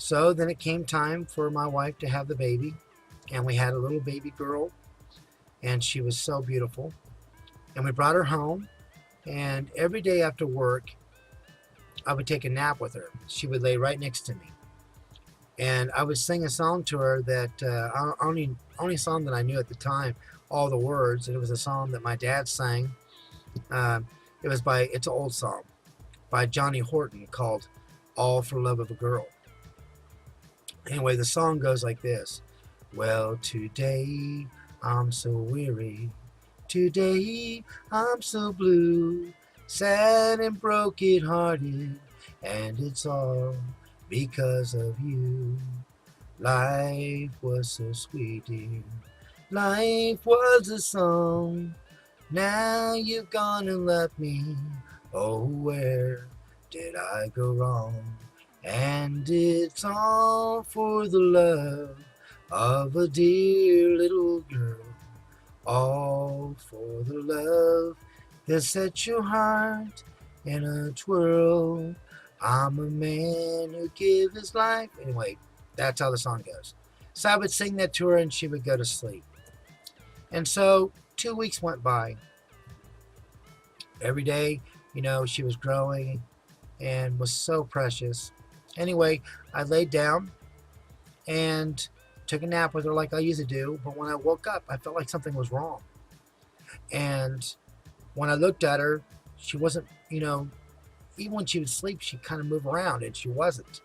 So then it came time for my wife to have the baby, and we had a little baby girl, and she was so beautiful. And we brought her home, and every day after work, I would take a nap with her. She would lay right next to me, and I would sing a song to her that only song that I knew at the time, all the words. And it was a song that my dad sang. Uh, it was by It's an old song by Johnny Horton called "All for Love of a Girl." Anyway, the song goes like this. Well, today I'm so weary. Today I'm so blue, sad and broken hearted, and it's all because of you. Life was so sweet, dear. Life was a song. Now you've gone and left me. Oh, where did I go wrong? And it's all for the love of a dear little girl. All for the love that set your heart in a twirl. I'm a man who gave his life. Anyway, that's how the song goes. So I would sing that to her and she would go to sleep. And so 2 weeks went by. Every day, she was growing and was so precious. Anyway, I laid down and took a nap with her like I usually do. But when I woke up, I felt like something was wrong. And when I looked at her, she wasn't, even when she would sleep, she'd kind of move around and she wasn't.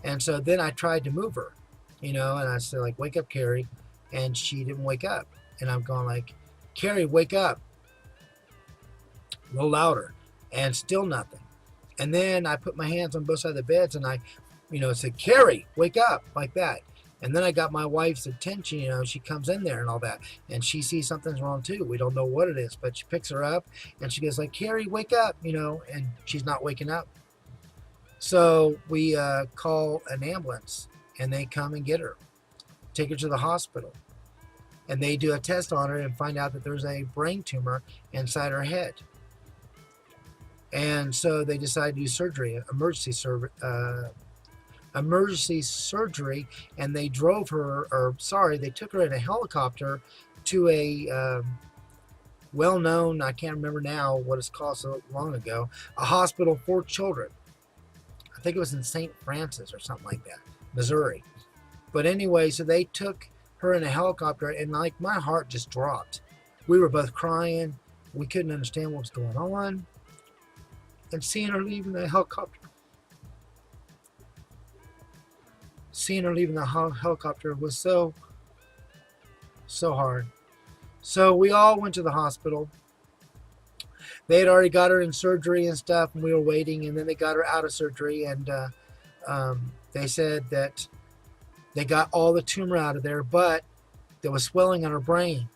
And so then I tried to move her, and I said, like, wake up, Carrie. And she didn't wake up. And I'm going like, Carrie, wake up. A little louder. And still nothing. And then I put my hands on both sides of the beds and I, said, Carrie, wake up, like that. And then I got my wife's attention, she comes in there and all that. And she sees something's wrong too. We don't know what it is, but she picks her up and she goes like, Carrie, wake up, and she's not waking up. So we call an ambulance and they come and get her, take her to the hospital. And they do a test on her and find out that there's a brain tumor inside her head. And so they decided to do surgery, emergency surgery, and they they took her in a helicopter to a well-known, I can't remember now what it's called so long ago, a hospital for children. I think it was in St. Francis or something like that, Missouri. But anyway, so they took her in a helicopter, and like my heart just dropped. We were both crying. We couldn't understand what was going on. And seeing her leaving the helicopter was so hard. So we all went to the hospital. They had already got her in surgery and stuff, and we were waiting, and then they got her out of surgery, and they said that they got all the tumor out of there, but there was swelling on her brain.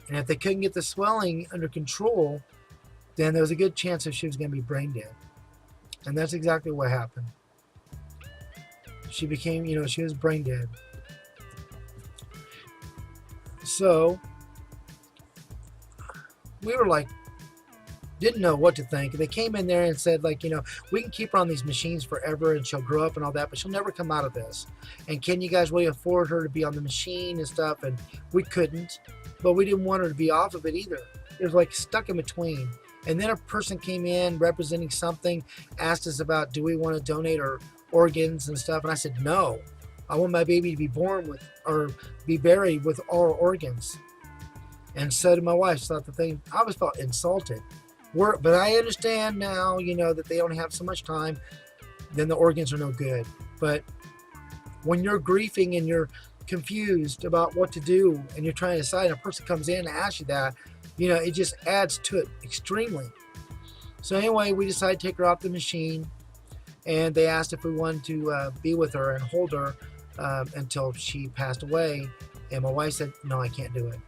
And if they couldn't get the swelling under control, then there was a good chance that she was going to be brain dead. And that's exactly what happened. She became, she was brain dead. So we were like, didn't know what to think. They came in there and said, like, we can keep her on these machines forever and she'll grow up and all that, but she'll never come out of this. And can you guys really afford her to be on the machine and stuff? And we couldn't, but we didn't want her to be off of it either. It was like stuck in between. And then a person came in representing something, asked us about, do we want to donate our organs and stuff? And I said, no, I want my baby to be born with, or be buried with all organs. And so did my wife. So I always felt insulted. But I understand now, that they only have so much time, then the organs are no good. But when you're grieving and you're confused about what to do and you're trying to decide, and a person comes in and asks you that, it just adds to it extremely. So anyway, we decided to take her off the machine, and they asked if we wanted to be with her and hold her until she passed away. And my wife said, no, I can't do it.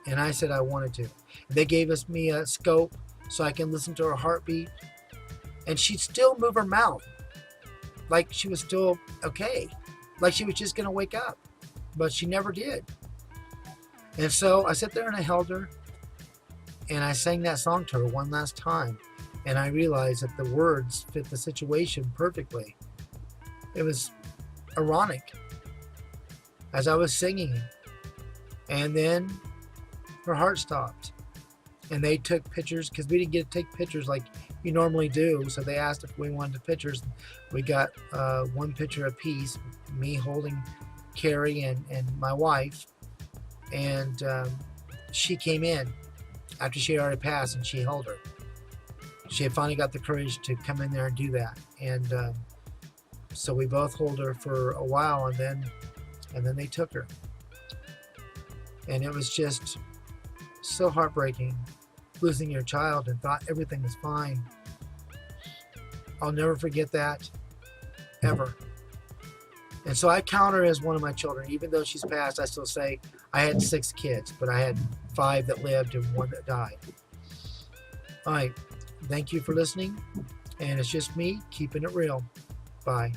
And I said I wanted to. They gave me a scope so I can listen to her heartbeat. And she'd still move her mouth like she was still okay, like she was just going to wake up. But she never did. And so I sat there and I held her, and I sang that song to her one last time. And I realized that the words fit the situation perfectly. It was ironic as I was singing. And then her heart stopped. And they took pictures because we didn't get to take pictures like you normally do. So they asked if we wanted pictures. We got one picture apiece, me holding Carrie and my wife. And she came in after she had already passed, and she held her. She had finally got the courage to come in there and do that. And so we both hold her for a while, and then they took her. And it was just so heartbreaking, losing your child and thought everything was fine. I'll never forget that, ever. And so I count her as one of my children. Even though she's passed, I still say I had 6 kids, but I had 5 that lived and 1 that died. All right. Thank you for listening. And it's just me keeping it real. Bye.